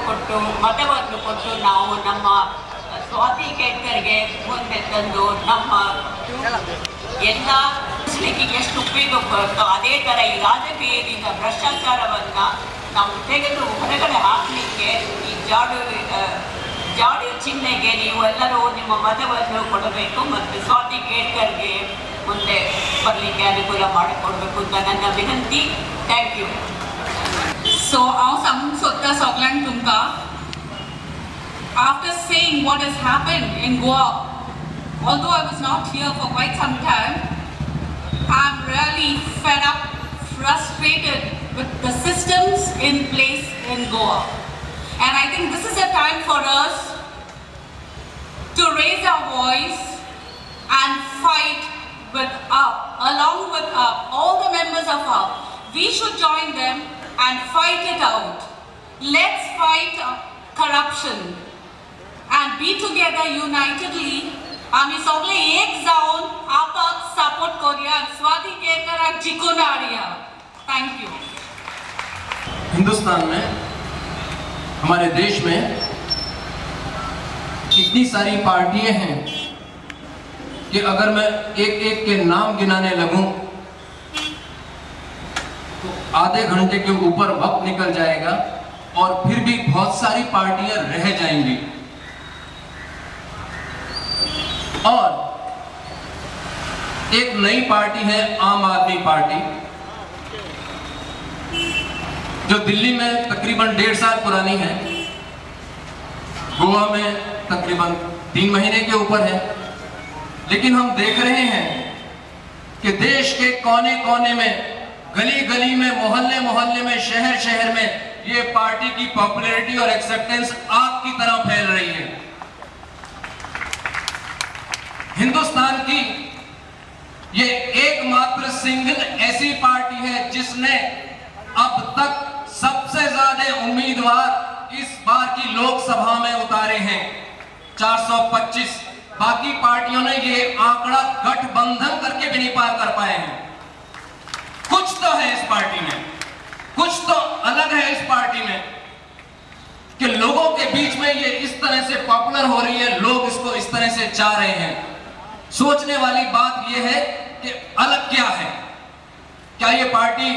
ಕೊಟ್ಟು ಮತವನ್ನು ಕೊಟ್ಟು ನಾವು ನಮ್ಮ ಸ್ವಾತಿ ಕೇಳ್ಕರ್ಗೆ ಮುಂದೆ ತಂದು ನಮ್ಮ ಎಲ್ಲ ಎಷ್ಟು ಉಪಯೋಗ ಬರುತ್ತೋ ಅದೇ ಥರ ಈ ರಾಜಕೀಯದಿಂದ ಭ್ರಷ್ಟಾಚಾರವನ್ನು ನಾವು ತೆಗೆದು ಹೊರಗಡೆ ಹಾಕಲಿಕ್ಕೆ ಈ ಜಾಡು ಚಿಹ್ನೆಗೆ ನೀವು ಎಲ್ಲರೂ ನಿಮ್ಮ ಮತವನ್ನು ಕೊಡಬೇಕು ಮತ್ತು ಸ್ವಾತಿ ಕೇಳ್ಕರ್ಗೆ ಮುಂದೆ ಬರಲಿಕ್ಕೆ ಅನುಕೂಲ ಮಾಡಿಕೊಡ್ಬೇಕು ಅಂತ ನನ್ನ ವಿನಂತಿ. Thank you. So हांव सांगूंक सोदता सगळ्यांक तुमकां, after seeing what has happened in Goa, although I was not here for quite some time, I'm really fed up, frustrated with the systems in place in Goa. And I think this is a time for us to raise our voice and fight with UP, along with UP, all the members of UP. We should join them and fight it out. Let's fight corruption and be together unitedly. आमी सगळे एक जाऊन आपाक support करूया, स्वाती केळकराक जिखून हाडया. Thank you. Hindustan में, हमारे देश में इतनी सारी पार्टियां हैं कि अगर मैं एक एक के नाम गिनाने लगूं तो आधे घंटे के ऊपर वक्त निकल जाएगा और फिर भी बहुत सारी पार्टियां रह जाएंगी. और एक नई पार्टी है आम आदमी पार्टी, जो दिल्ली में तकरीबन 1.5 साल पुरानी है, गोवा में तकरीबन 3 महीने के ऊपर है. लेकिन हम देख रहे हैं कि देश के कोने कोने में, गली गली में, मोहल्ले मोहल्ले में, शहर शहर में ये पार्टी की पॉपुलैरिटी और एक्सेप्टेंस आग की तरह फैल रही है. हिंदुस्तान की ये एकमात्र सिंगल ऐसी पार्टी है जिसने अब तक सबसे ज्यादा उम्मीदवार इस बार की लोकसभा में उतारे हैं, 425. बाकी पार्टियों ने ये आंकड़ा गठबंधन करके भी नहीं पार कर पाए हैं. कुछ तो है इस पार्टी में, कुछ तो अलग है इस पार्टी में कि लोगों के बीच में ये इस तरह से पॉपुलर हो रही है, लोग इसको इस तरह से चाह रहे हैं. सोचने वाली बात ये है कि अलग क्या है. क्या ये पार्टी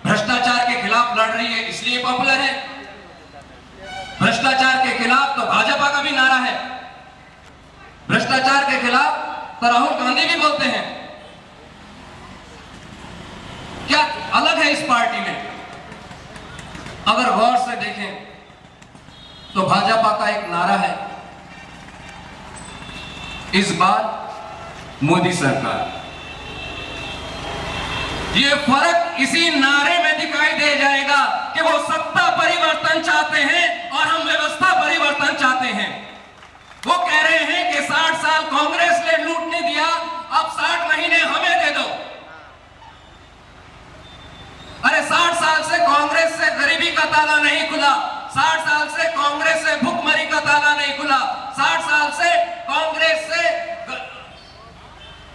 भ्रष्टाचार के खिलाफ लड़ रही है इसलिए पॉपुलर है? भ्रष्टाचार के खिलाफ तो भाजपा का भी नारा है, भ्रष्टाचार के खिलाफ तो राहुल गांधी भी बोलते हैं. क्या अलग है इस पार्टी में? अगर गौर से देखें तो भाजपा का एक नारा है, इस बार मोदी सरकार. ये फर्क इसी नारे में दिखाई दे जाएगा कि वो सत्ता परिवर्तन चाहते हैं और हम व्यवस्था परिवर्तन चाहते हैं. वो कह रहे हैं कि 60 साल कांग्रेस ने लूटने दिया, अब 60 महीने हमें दे दो. अरे 60 साल से कांग्रेस से गरीबी का ताला नहीं खुला, 60 साल से कांग्रेस से भुखमरी का ताला नहीं खुला, 60 साल से कांग्रेस से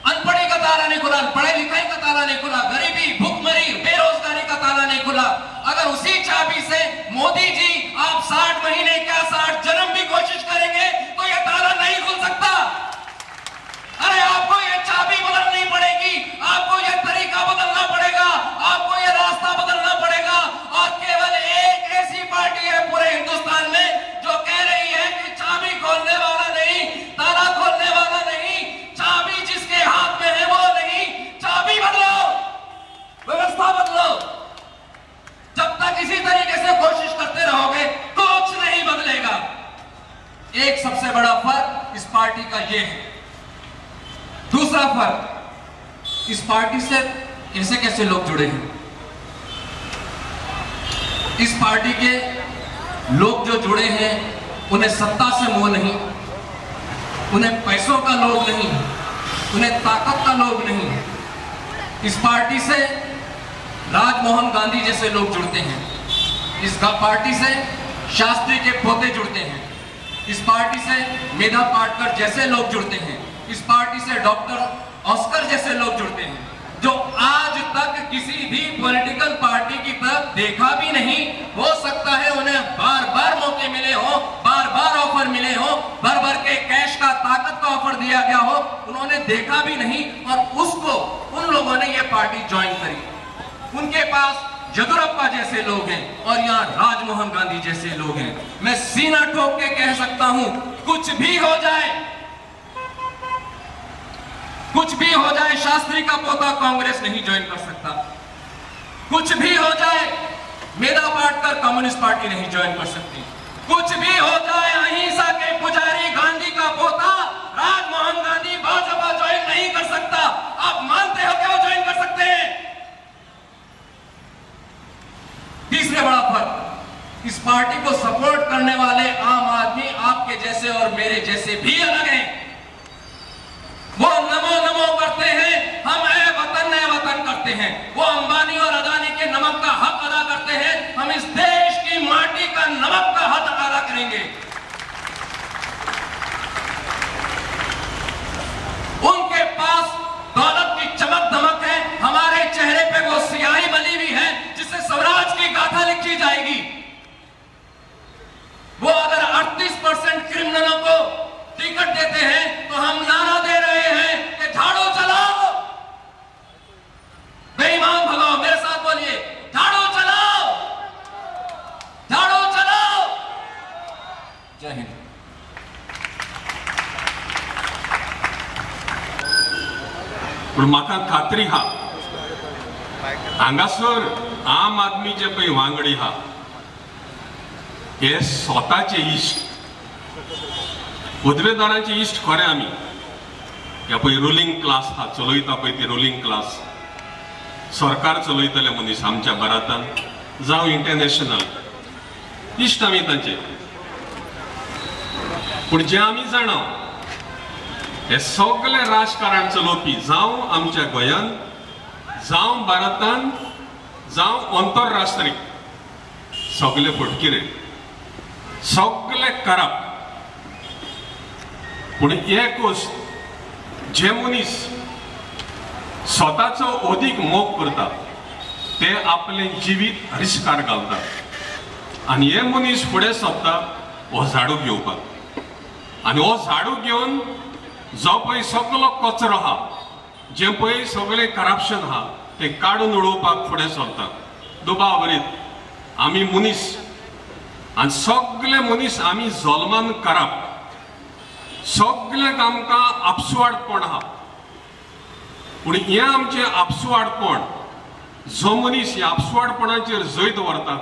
अनपढ़ी का ताला नहीं खुला, पढ़ाई लिखाई का ताला नहीं खुला, गरीबी, भुखमरी, बेरोजगारी का ताला नहीं खुला. अगर उसी चाबी से मोदी जी आप 60 महीने क्या 60 जन्म भी कोशिश करेंगे तो यह ताला नहीं खुल सकता. अरे आपको यह चाबी बदलनी पड़ेगी, आपको यह तरीका बदलना पड़ेगा, आपको यह रास्ता बदलना पड़ेगा. और केवल एक ऐसी पार्टी है पूरे हिंदुस्तान में जो कह रही है कि चाबी खोलने वाला नहीं, ताला खोलने वाला नहीं, चाबी जिसके हाथ में है वो नहीं. चाबी बदलो, व्यवस्था बदलो. जब तक इसी तरीके से कोशिश करते रहोगे कुछ नहीं बदलेगा. एक सबसे बड़ा फर्क इस पार्टी का ये है. दूसरा फर्क, इस पार्टी से कैसे कैसे लोग जुड़े हैं. इस पार्टी के लोग जो जुड़े हैं उन्हें सत्ता से मोह नहीं, उन्हें पैसों का लोभ नहीं, उन्हें ताकत का लोभ नहीं. इस पार्टी से राजमोहन गांधी जैसे लोग जुड़ते हैं, इस पार्टी से शास्त्री के पोते जुड़ते हैं, इस पार्टी से मेधा पाटकर जैसे लोग जुड़ते हैं, इस पार्टी से डॉक्टर ऑस्कर जैसे लोग जुड़ते हैं, जो आज तक किसी भी पॉलिटिकल पार्टी की तरफ देखा भी नहीं. हो सकता है उन्हें बार बार मौके भर भर के कैश का, ताकत का ऑफर दिया गया हो, उन्होंने देखा भी नहीं और उसको उन लोगों ने ये पार्टी ज्वाइन करी। उनके पास यदुरप्पा जैसे लोग हैं और यहाँ राजमोहन गांधी जैसे लोग हैं। मैं सीना ठोक के कह सकता हूं, कुछ भी हो जाए, कुछ भी हो जाए, शास्त्री का पोता कांग्रेस नहीं ज्वाइन कर सकता। कुछ भी हो जाए, मेधा पाटकर कम्युनिस्ट पार्टी नहीं ज्वाइन कर सकती। कुछ भी हो जाए, अहिंसा के पुजारी गांधी का पोता राजमोहन गांधी भाजपा ज्वाइन नहीं कर सकता। आप मानते हो कि वो ज्वाइन कर सकते हैं? तीसरे बड़ा फर्क, इस पार्टी को सपोर्ट करने वाले आम आदमी आपके जैसे और मेरे जैसे भी अलग हैं। वो नमो नमो करते हैं, हम ए वतन करते हैं। वो अंबानी और अदानी के नमक का हक अदा करते हैं, हम इस देश की माटी का नमक का हक अदा करेंगे। उनके पास दौलत की चमक दमक है, हमारे चेहरे पे वो सियाही बली हुई है जिससे स्वराज की गाथा लिखी जाएगी। वो अगर 38% क्रिमिनलों को टिकट देते हैं तो हम नारा दे रहे हैं कि झाड़ू चलाओ, बेईमान भगाओ। मेरे साथ बोलिए, झाड़ू चलाओ, झाड़ू चलाओ। जय हिंद। म्हाका खात्री हा, हांगासर आम आदमी जे पळय वांगडी हा हे स्वताचे इश्ट, पदवेदारांचे इश्ट खरे आमी। हे पळय रुलींग क्लास हा, चलयता पळय ते रुलींग क्लास, सरकार चलयतले मनीस आमच्या भारतांत जावं इंटरनॅशनल, इश्ट आमी तांचे। पूण जे आमी जाणा हे सगळे राजकारण चलोवपी जावं आमच्या गोंयांत, जावं भारतांत, जावं अंतरराष्ट्रीय, सगळे फटकिरे, सगळे करप। पूण एक गोष्ट, जे मनीस स्वताचो अदीक मोग करता ते आपले जिवीत रिस्कार घालतात आनी हे मनीस फुडें सरता हो झाडू घेवपाक। आनी हो झाडू घेवन जो पळय सगळो कचरो हा, जे पळय सगळे करप्शन हा, ते काडून उडोवपाक फुडें सरता दुबाव करीत। आमी मनीस आनी सगळे मनीस आमी जल्मान करप, सगळ्यांक आमकां आपसुवाडपण हा। पूण हें आमचें आपसुवाडपण, जो मनीस ह्या आपसुवाडपणाचेर जैत दवरता,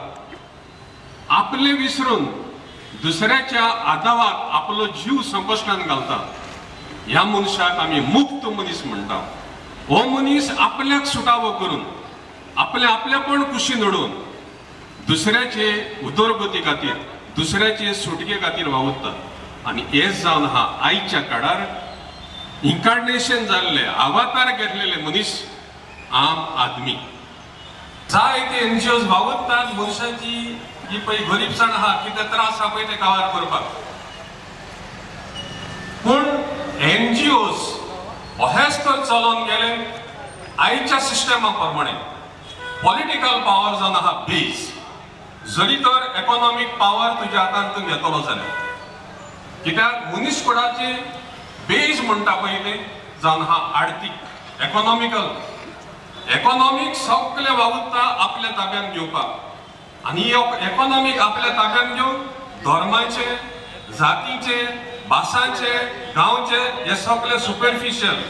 आपले विसरून दुसऱ्याच्या आदावाक आपलो जीव संकश्टान घालता, ह्या मनशाक आमी मुक्त मनीस म्हणटा। हो मनीस आपल्याक सुटावो करून, आपलेपण कुशीन उडोवन दुसऱ्याचे उदरगती खातीर, दुसऱ्याचे सुटके खातीर वावुरता। आनी हेच जावन हा आयच्या काळार इन्कार्नेशन जाल्ले, अवतार घेतलेले मनीस आम आदमी। जायते एनजीओज वावुरतात मनशाची जी पळय गरीबसाण आहा, कितें त्रास आहा पळय ते कवर करपाक। पूण एनजीओज अहेच तर चलोन गेले आयच्या सिस्टमा प्रमाणे। पॉलिटिकल पावर जावन आहा बेज, जरी तर इकॉनॉमिक पावर तुज्या हातान तूं घेतलो जाल्यार, कित्याक मनीसपणाचे बेज म्हणटा पळय ते जावन आहा आर्थीक, इकॉनॉमिक सगळे वावुरता आपल्या ताब्यात घेवपाक। आनी इकॉनॉमिक आपल्या ताब्यात घेवन धर्माचे, जातीचे, भासांचे, गांवचे हे सगळे सुपरफिशियल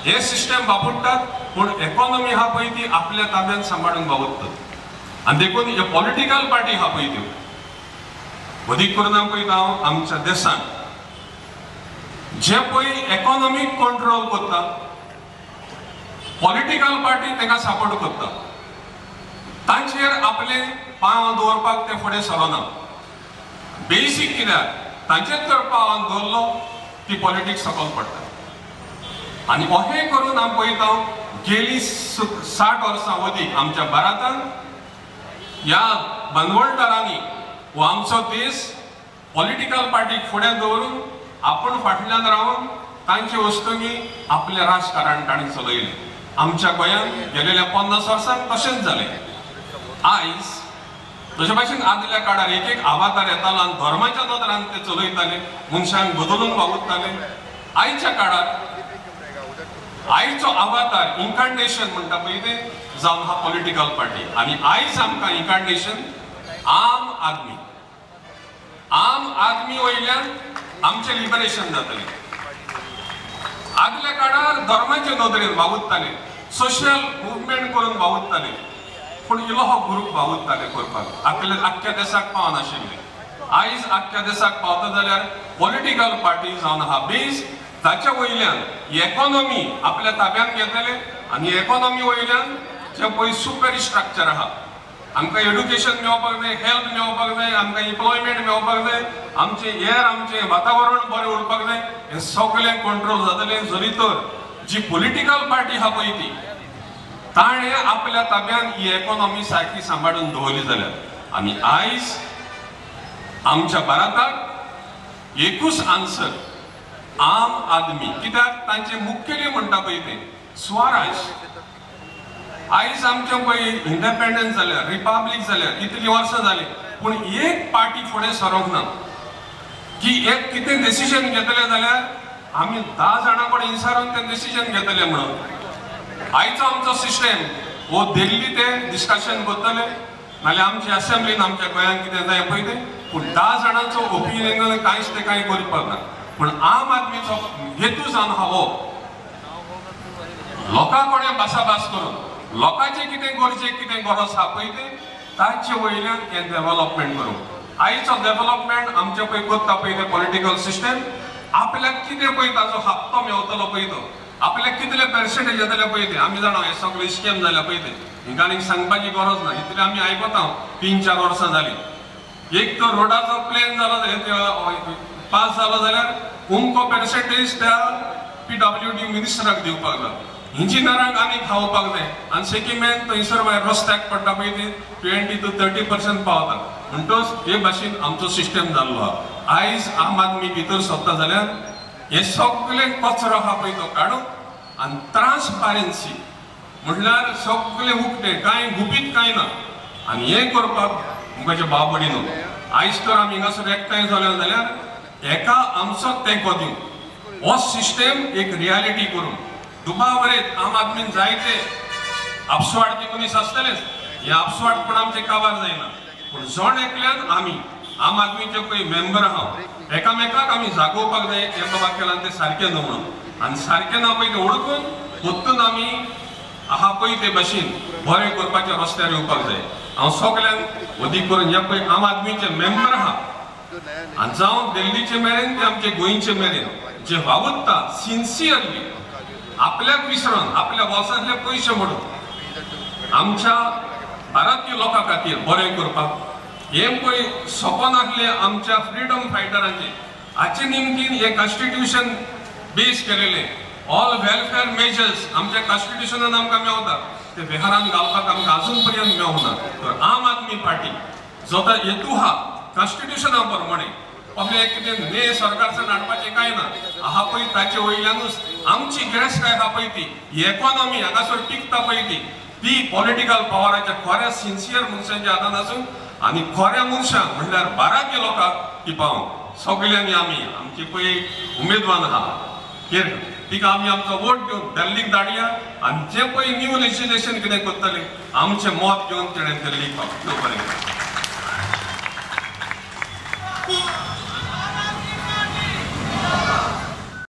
हे सिस्टम वापरतात। पूण इकॉनॉमी हा पळय ती आपल्या ताब्यात सांबाळून वावुरतात। आनी देखून हे पॉलिटिकल पार्टी हा पळय त्यो अदीक करून हांव पळयता आमच्या देशान जे पळय इकॉनॉमिक कंट्रोल करता, पॉलिटिकल पार्टी ताका सपोर्ट करता, तांचेर आपले पांव दवरपाक ते फुडें सरना। बेसिक कित्याक तांचेच तर पांवान दवरलो की पॉलिटिक्स सकयल पडटा। आनी अशें करून हांव पळयता गेली 60 वर्सां अदीक आमच्या भारतांत ह्या भांडवलदारांनी हो आमचो देश पॉलिटिकल पार्टीक फुडें दवरून आपण फाटल्यान रावन तांचे वस्तुंनी आपले राजकारण तांणी चलयलें। आमच्या गोंयांत गेलेल्या 50 वर्सांत तशेंच जालें। आयज तशे भाशेन आदल्या काळार एक एक अवतार येतालो आनी धर्माच्या नदरान ते चलयताले, मनशांक बदलून वावुरताले. आयच्या काळार आयचो अवतार इन्कार्नेशन म्हणटा पळय ते जावन हा पॉलिटिकल पार्टी. आनी आयज आमकां इन्कार्नेशन आम आदमी. आम आदमी वयल्यान आमचे लिबरेशन जातले. आदल्या काळार धर्माचे नदरेन वावुरताले, सोशल मुवमेंट करून वावुरताले, पूण इलो हो ग्रूप वावुरताले करपाक आख्ख्या देशाक पावनाशिल्ले. आयज आख्ख्या देशाक पावता जाल्यार पॉलिटिकल पार्टी जावन आहा बेज. ताच्या वयल्यान इकॉनॉमी आपल्या ताब्यांत घेतले आनी इकॉनॉमी वयल्यान जे पळय सुपर स्ट्रक्चर आहा, आमकां एड्युकेशन मेळपाक जाय, हेल्थ मेळपाक जाय, आमकां एम्प्लॉयमेंट मेळपाक जाय, आमचे एअर आमचें वातावरण बरें उरपाक जाय, हें सगळें कंट्रोल जातलें. जरी तर जी पॉलिटिकल पार्टी आहा पळय ती ताणें आपल्या ताब्यांत ही इकॉनॉमी सारकी सांबाळून दवरली जाल्यार. आनी आयज आमच्या भारताक एकूच आन्सर आम आदमी. कित्याक तांचे मुखेली म्हणटा पळय ते स्वराज. आयज आमचे पळय इंडिपेंडन्स जाल्यार, रिपब्लीक जाल्यार इतली वर्सां जाली, पूण एक पार्टी फुडें सरोंक ना की एक कितें डिसिजन घेतलें जाल्यार आमी 10 जाणां कडेन विचारून तें डिसिजन घेतलें म्हणून. आयचो आमचो सिस्टम वो दिल्ली ते डिस्कशन करतले, नाल्यार आमच्या असेंब्लीन आमच्या गोंयांत कितें जाय पळय तें, पूण 10 जाणांचो ओपिनियन कांयच ते कांय करपाक ना. पूण आम आदमीचो हेतू जावन आहा हो लोकां कडेन भासाभास करून लोकांचे कितें गरजेक कितें गरज आहा पळय ते ताचे वयल्यान हें डेव्हलपमेंट करूंक. आयचो डेव्हलपमेंट आमचे पळय करता पळय ते पॉलिटिकल सिस्टम आपल्याक कितें पळय ताचो हप्तो मेळटलो पळय तो, आपल्याक कितले पर्सेंटेज येतले पळय ते आमी जाणा. हे सगळे स्कॅम जाल्या पळय ते हिंगा आनीक सांगपाची गरज ना, इतले आमी आयकता 3-4 वर्सां जाली. एक तर रोडाचो प्लॅन जालो पास जालो जाल्यार उमको पर्सेंटेज त्या PWD मिनिस्टराक दिवपाक जाय, इंजिनियरांक आनी खावपाक जाय. आनी सेकिमेंट थंयसर रस्त्याक पडटा पळय ते 20 to 30% पावता. म्हणटच हे भाशेन आमचो सिस्टम जाल्लो आहा. आयज आम आदमी भितर सरता जाल्यार हे सगळे कचरो आहा पळय तो काडून आनी ट्रान्सपारन्सी म्हणल्यार सगळे उक्ते कांय गुपीत कांय ना आनी हें करपाक म्हजे भाव भयणीनो आयज तर आमी हिंगासर एकठांय जाले जाल्यार एका आमचो तेंको दिवन हो सिस्टम एक रियालिटी करून दुबावरेत आम आदमीन जायते आपसवाडकी मनीस आसतलेच. हे आपसवाडपण आमचे काबार जायना, पूण जण एकल्यान आमी आम आदमीचे पळय मेंबर आहा एकामेकाक आमी जागोवपाक जाय. एका वाक्यान ते सारकें न्हू म्हणून आनी सारकें ना पळय तें ओळखून परतून आमी आहा पळय ते भाशेन बरें करपाच्या रस्त्यार येवपाक जाय. हांव सगळ्यांक अदीक करून जे पळय आम आदमीचे मेंबर आहा आनी जावं दिल्लीचे मेरेन ते आमचे गोंयचे मेरेन जे वावुरता सिन्सियरली आपल्याक विसरून आपल्या वॉल्सांतले पयशे म्हणून आमच्या भारतीय लोकां खातीर बरें करपाक हें पळय सपन आसलें आमच्या फ्रिडम फायटरांचे. हाचे निमतीन हे कॉन्स्टिट्यूशन बेस केलेले ऑल वेलफेअर मेजर्स आमच्या कॉन्स्टिट्यूशनान आमकां मेळटा ते बिहारान घालपाक आमकां अजून पर्यंत मेळना. तर आम आदमी पार्टी जो तो हेतू आहा कॉन्स्टिट्यूशना प्रमाणे आपले कितें ने सरकारसान हाडपाचें कांय ना आहा पळय ताचे वयल्यानूच आमची गॅस काय आहा पळय ती इकॉनॉमी हांगासर टिकता पळय ती पॉलिटिकल पावराच्या खऱ्या सिन्सियर मनशांच्या हातान आसून आनी खऱ्या मनशांक म्हणल्यार बाराकी लोकांक ती पावोवंक सगळ्यांनी आमी आमची पळय उमेदवार आहा तिका आमी आमचो वोट घेवन दिल्लीक धाडया आनी जे पळय न्यू लेजिस्लेशन कितें करतले आमचें मत घेवन तेणें दिल्लीक पावप.